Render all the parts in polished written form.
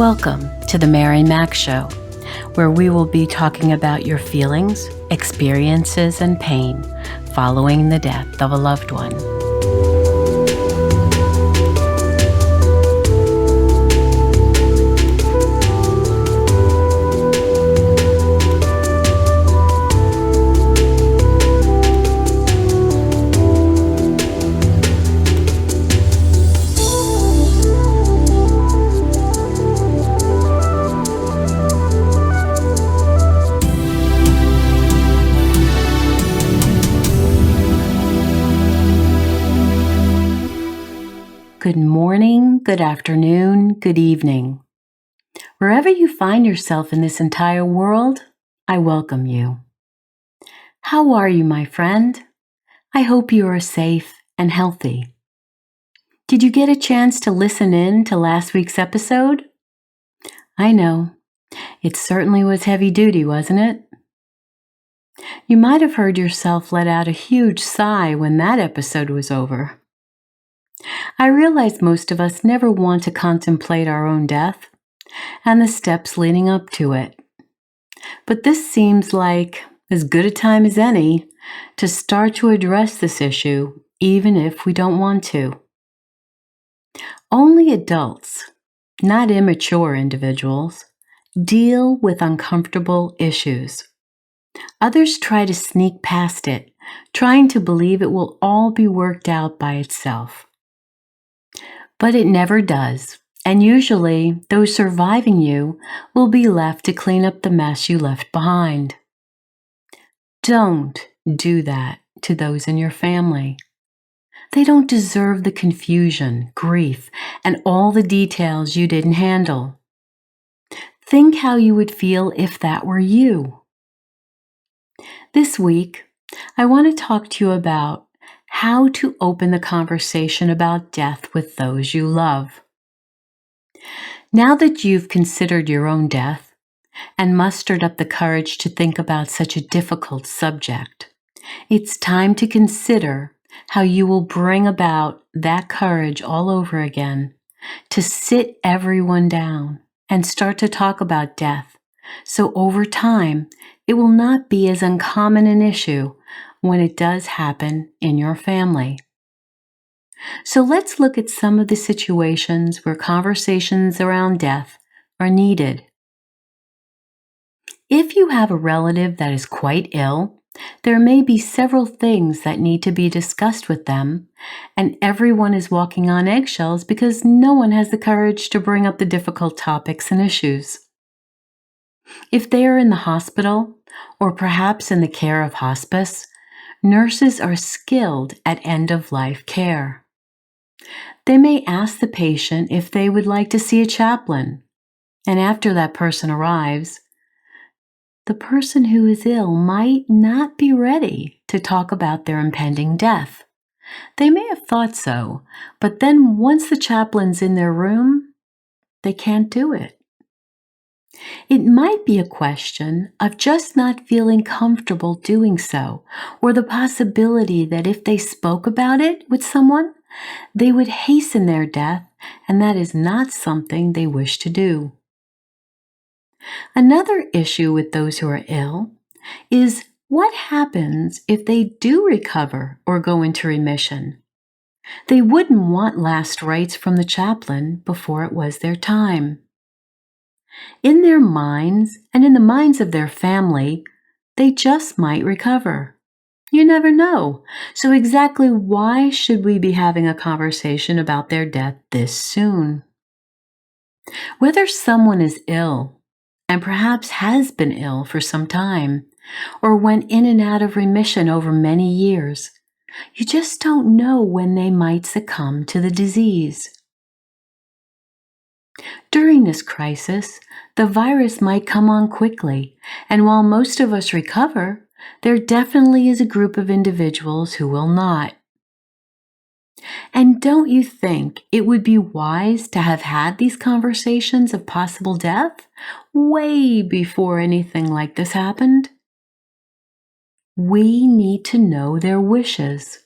Welcome to the Mary Mac Show, where we will be talking about your feelings, experiences, and pain following the death of a loved one. Good morning, good afternoon, good evening. Wherever you find yourself in this entire world, I welcome you. How are you, my friend? I hope you are safe and healthy. Did you get a chance to listen in to last week's episode? I know. It certainly was heavy duty, wasn't it? You might have heard yourself let out a huge sigh when that episode was over. I realize most of us never want to contemplate our own death and the steps leading up to it. But this seems like as good a time as any to start to address this issue, even if we don't want to. Only adults, not immature individuals, deal with uncomfortable issues. Others try to sneak past it, trying to believe it will all be worked out by itself. But it never does, and usually those surviving you will be left to clean up the mess you left behind. Don't do that to those in your family. They don't deserve the confusion, grief, and all the details you didn't handle. Think how you would feel if that were you. This week, I want to talk to you about how to open the conversation about death with those you love. Now that you've considered your own death and mustered up the courage to think about such a difficult subject, it's time to consider how you will bring about that courage all over again, to sit everyone down and start to talk about death, so over time it will not be as uncommon an issue when it does happen in your family. So let's look at some of the situations where conversations around death are needed. If you have a relative that is quite ill, there may be several things that need to be discussed with them, and everyone is walking on eggshells because no one has the courage to bring up the difficult topics and issues. If they are in the hospital, or perhaps in the care of hospice, nurses are skilled at end-of-life care. They may ask the patient if they would like to see a chaplain, and after that person arrives, the person who is ill might not be ready to talk about their impending death. They may have thought so, but then once the chaplain's in their room, they can't do it. It might be a question of just not feeling comfortable doing so, or the possibility that if they spoke about it with someone, they would hasten their death, and that is not something they wish to do. Another issue with those who are ill is what happens if they do recover or go into remission. They wouldn't want last rites from the chaplain before it was their time. In their minds and in the minds of their family, they just might recover. You never know. So exactly why should we be having a conversation about their death this soon? Whether someone is ill, and perhaps has been ill for some time, or went in and out of remission over many years, you just don't know when they might succumb to the disease. During this crisis, the virus might come on quickly, and while most of us recover, there definitely is a group of individuals who will not. And don't you think it would be wise to have had these conversations of possible death way before anything like this happened? We need to know their wishes.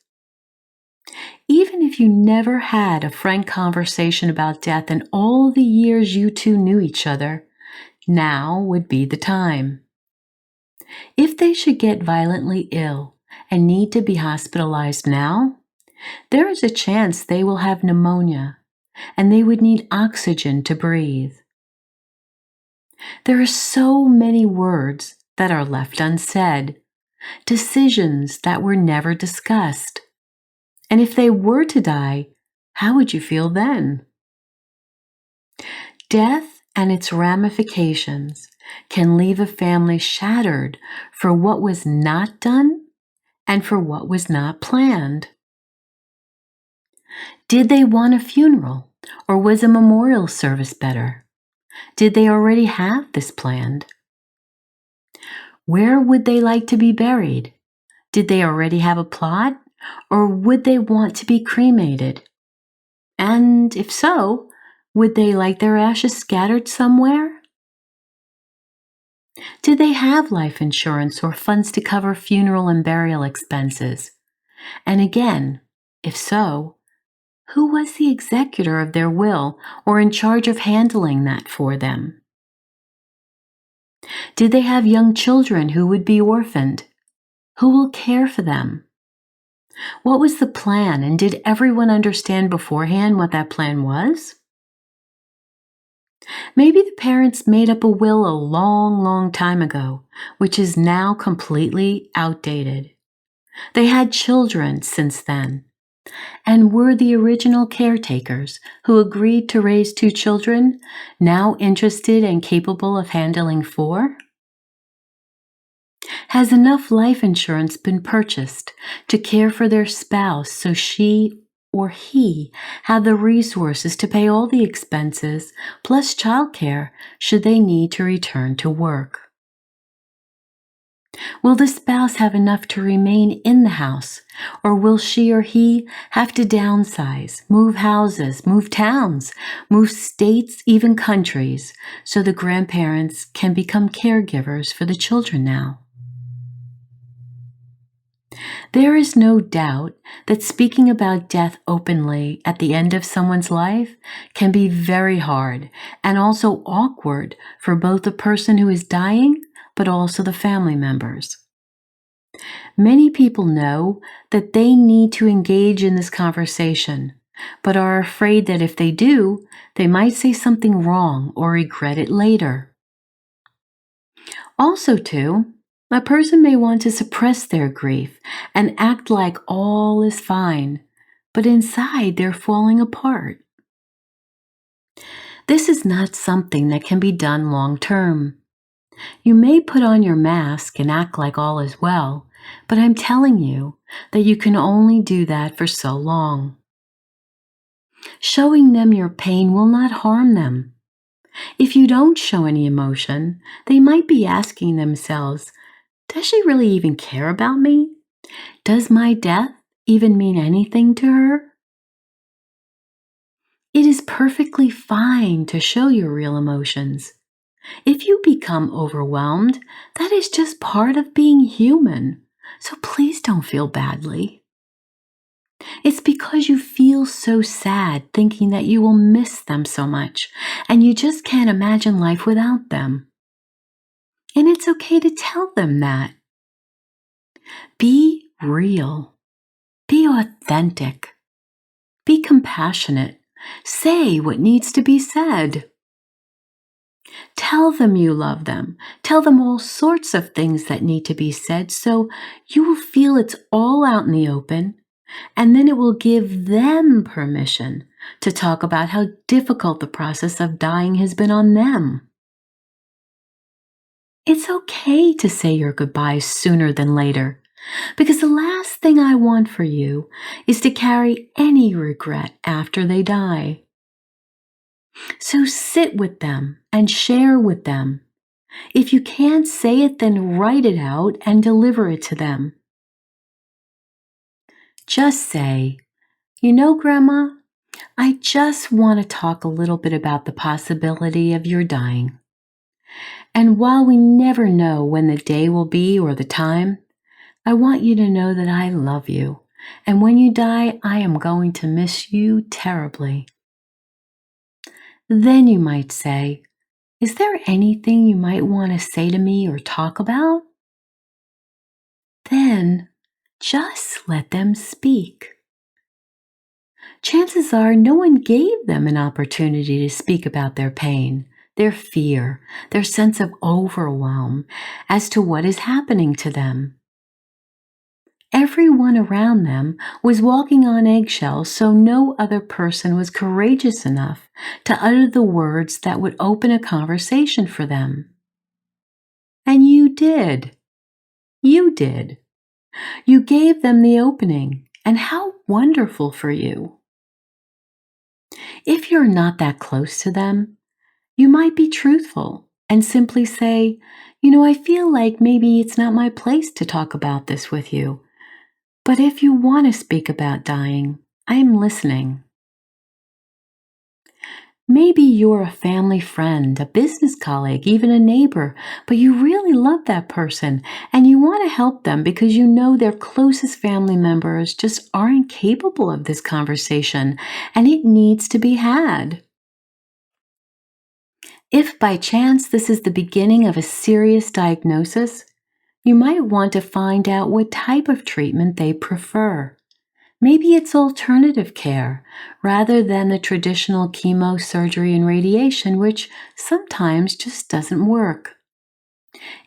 Even if you never had a frank conversation about death in all the years you two knew each other, now would be the time. If they should get violently ill and need to be hospitalized now, there is a chance they will have pneumonia and they would need oxygen to breathe. There are so many words that are left unsaid, decisions that were never discussed. And if they were to die, how would you feel then? Death and its ramifications can leave a family shattered for what was not done and for what was not planned. Did they want a funeral, or was a memorial service better? Did they already have this planned? Where would they like to be buried? Did they already have a plot, or would they want to be cremated? And if so, would they like their ashes scattered somewhere? Did they have life insurance or funds to cover funeral and burial expenses? And again, if so, who was the executor of their will or in charge of handling that for them? Did they have young children who would be orphaned? Who will care for them? What was the plan, and did everyone understand beforehand what that plan was? Maybe the parents made up a will a long, long time ago, which is now completely outdated. They had children since then, and were the original caretakers who agreed to raise 2 children now interested and capable of handling 4? Has enough life insurance been purchased to care for their spouse so she or he have the resources to pay all the expenses plus childcare should they need to return to work? Will the spouse have enough to remain in the house, or will she or he have to downsize, move houses, move towns, move states, even countries, so the grandparents can become caregivers for the children now? There is no doubt that speaking about death openly at the end of someone's life can be very hard and also awkward for both the person who is dying but also the family members. Many people know that they need to engage in this conversation, but are afraid that if they do, they might say something wrong or regret it later. Also, too, a person may want to suppress their grief and act like all is fine, but inside they're falling apart. This is not something that can be done long term. You may put on your mask and act like all is well, but I'm telling you that you can only do that for so long. Showing them your pain will not harm them. If you don't show any emotion, they might be asking themselves, does she really even care about me? Does my death even mean anything to her? It is perfectly fine to show your real emotions. If you become overwhelmed, that is just part of being human, so please don't feel badly. It's because you feel so sad thinking that you will miss them so much, and you just can't imagine life without them. And it's okay to tell them that. Be real. Be authentic. Be compassionate. Say what needs to be said. Tell them you love them. Tell them all sorts of things that need to be said so you will feel it's all out in the open, and then it will give them permission to talk about how difficult the process of dying has been on them. It's okay to say your goodbyes sooner than later, because the last thing I want for you is to carry any regret after they die. So sit with them and share with them. If you can't say it, then write it out and deliver it to them. Just say, you know, Grandma, I just want to talk a little bit about the possibility of your dying. And while we never know when the day will be or the time, I want you to know that I love you And when you die, I am going to miss you terribly. Then you might say, is there anything you might want to say to me or talk about? Then just let them speak. Chances are no one gave them an opportunity to speak about their pain, their fear, their sense of overwhelm as to what is happening to them. Everyone around them was walking on eggshells, so no other person was courageous enough to utter the words that would open a conversation for them. And you did. You did. You gave them the opening, and how wonderful for you. If you're not that close to them, you might be truthful and simply say, I feel like maybe it's not my place to talk about this with you. But if you want to speak about dying, I am listening. Maybe you're a family friend, a business colleague, even a neighbor, but you really love that person and you want to help them because you know their closest family members just aren't capable of this conversation and it needs to be had. If by chance this is the beginning of a serious diagnosis, you might want to find out what type of treatment they prefer. Maybe it's alternative care rather than the traditional chemo, surgery, and radiation, which sometimes just doesn't work.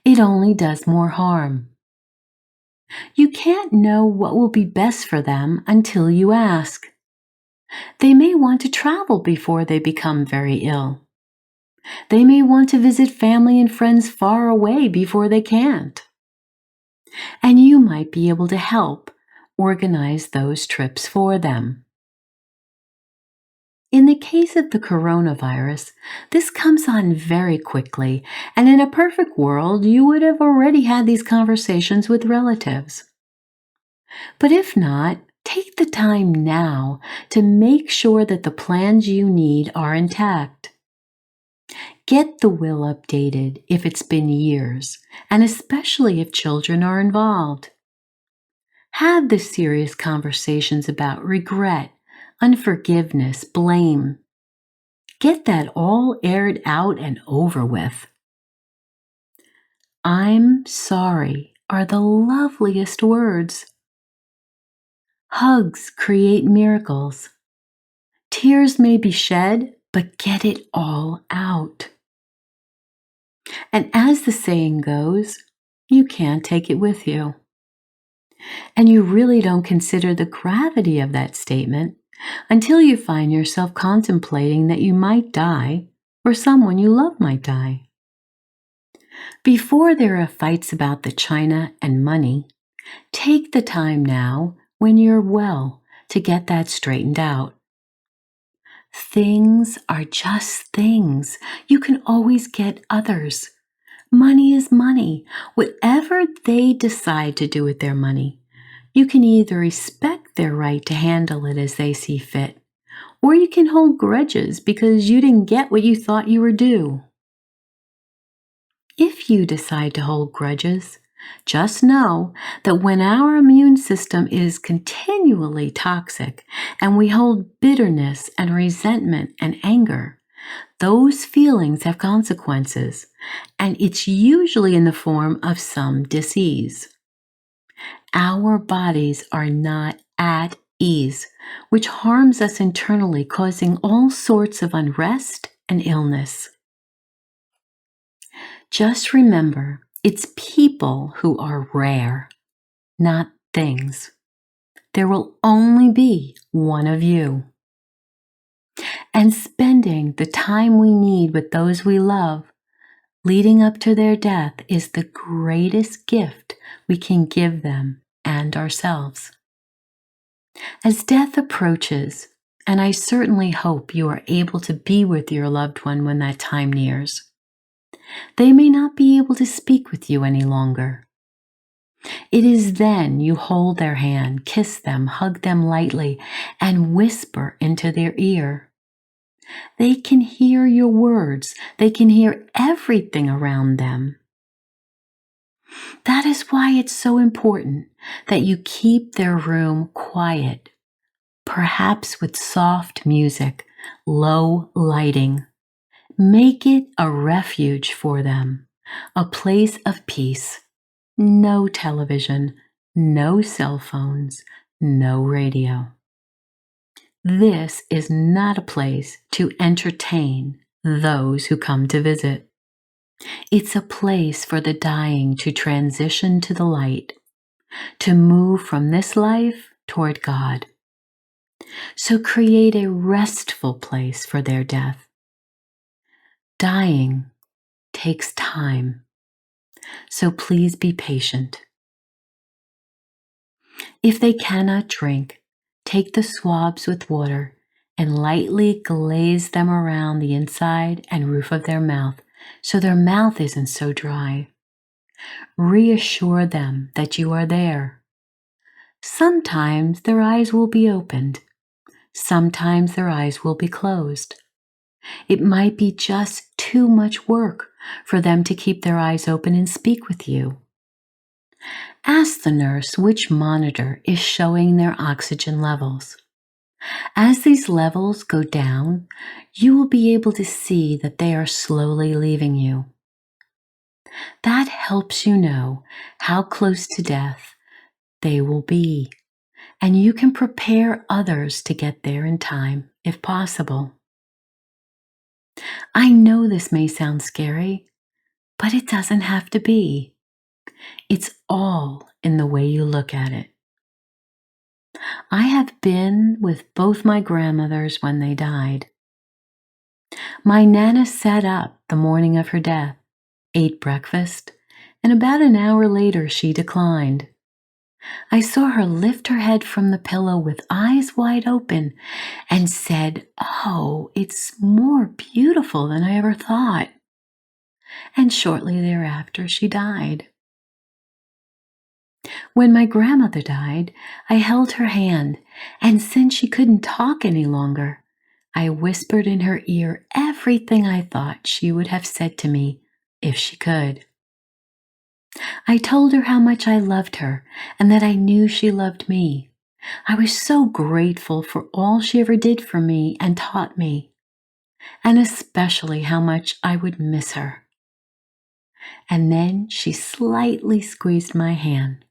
It only does more harm. You can't know what will be best for them until you ask. They may want to travel before they become very ill. They may want to visit family and friends far away before they can't. And you might be able to help organize those trips for them. In the case of the coronavirus, this comes on very quickly, and in a perfect world, you would have already had these conversations with relatives. But if not, take the time now to make sure that the plans you need are intact. Get the will updated if it's been years, and especially if children are involved. Have the serious conversations about regret, unforgiveness, blame. Get that all aired out and over with. I'm sorry are the loveliest words. Hugs create miracles. Tears may be shed, but get it all out. And as the saying goes, you can't take it with you. And you really don't consider the gravity of that statement until you find yourself contemplating that you might die or someone you love might die. Before there are fights about the china and money, take the time now when you're well to get that straightened out. Things are just things. You can always get others. Money is money. Whatever they decide to do with their money, you can either respect their right to handle it as they see fit, or you can hold grudges because you didn't get what you thought you were due. If you decide to hold grudges, just know that when our immune system is continually toxic and we hold bitterness and resentment and anger, those feelings have consequences, and it's usually in the form of some disease. Our bodies are not at ease, which harms us internally, causing all sorts of unrest and illness. Just remember, it's people who are rare, not things. There will only be one of you. And spending the time we need with those we love, leading up to their death, is the greatest gift we can give them and ourselves. As death approaches, and I certainly hope you are able to be with your loved one when that time nears, they may not be able to speak with you any longer. It is then you hold their hand, kiss them, hug them lightly, and whisper into their ear. They can hear your words. They can hear everything around them. That is why it's so important that you keep their room quiet, perhaps with soft music, low lighting. Make it a refuge for them, a place of peace. No television, no cell phones, no radio. This is not a place to entertain those who come to visit. It's a place for the dying to transition to the light, to move from this life toward God. So create a restful place for their death. Dying takes time, so please be patient. If they cannot drink, take the swabs with water and lightly glaze them around the inside and roof of their mouth so their mouth isn't so dry. Reassure them that you are there. Sometimes their eyes will be opened. Sometimes their eyes will be closed. It might be just too much work for them to keep their eyes open and speak with you. Ask the nurse which monitor is showing their oxygen levels. As these levels go down, you will be able to see that they are slowly leaving you. That helps you know how close to death they will be, and you can prepare others to get there in time, if possible. I know this may sound scary, but it doesn't have to be. It's all in the way you look at it. I have been with both my grandmothers when they died. My Nana sat up the morning of her death, ate breakfast, and about an hour later she declined. I saw her lift her head from the pillow with eyes wide open and said, "Oh, it's more beautiful than I ever thought." And shortly thereafter she died. When my grandmother died, I held her hand, and since she couldn't talk any longer, I whispered in her ear everything I thought she would have said to me if she could. I told her how much I loved her and that I knew she loved me. I was so grateful for all she ever did for me and taught me, and especially how much I would miss her. And then she slightly squeezed my hand.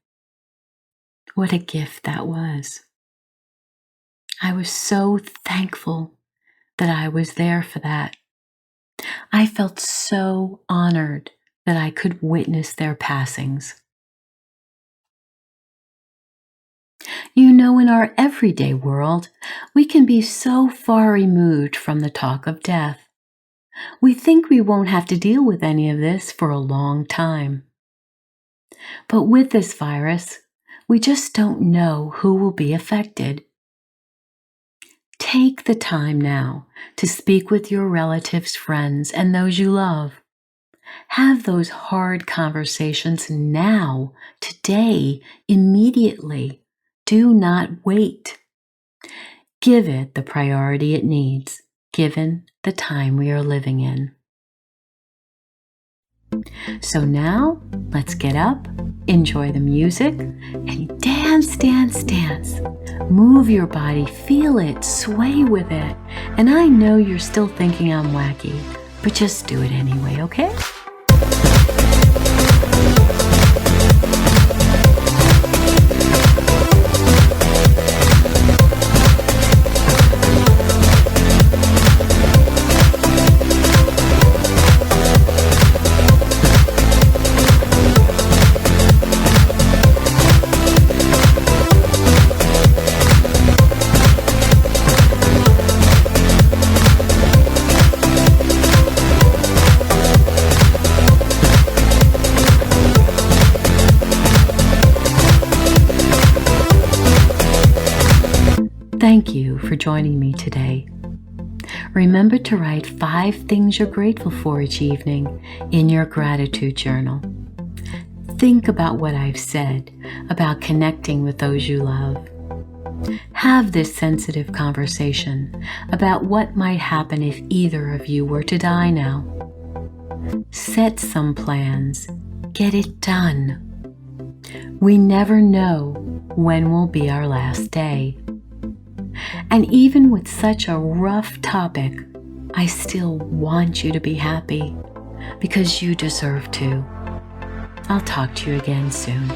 What a gift that was. I was so thankful that I was there for that. I felt so honored that I could witness their passings. You know, in our everyday world, we can be so far removed from the talk of death. We think we won't have to deal with any of this for a long time. But with this virus, we just don't know who will be affected. Take the time now to speak with your relatives, friends, and those you love. Have those hard conversations now, today, immediately. Do not wait. Give it the priority it needs, given the time we are living in. So now, let's get up, enjoy the music, and dance, dance, dance. Move your body, feel it, sway with it. And I know you're still thinking I'm wacky, but just do it anyway, okay? Thank you for joining me today. Remember to write 5 things you're grateful for each evening in your gratitude journal. Think about what I've said about connecting with those you love. Have this sensitive conversation about what might happen if either of you were to die now. Set some plans, get it done. We never know when will be our last day. And even with such a rough topic, I still want you to be happy because you deserve to. I'll talk to you again soon.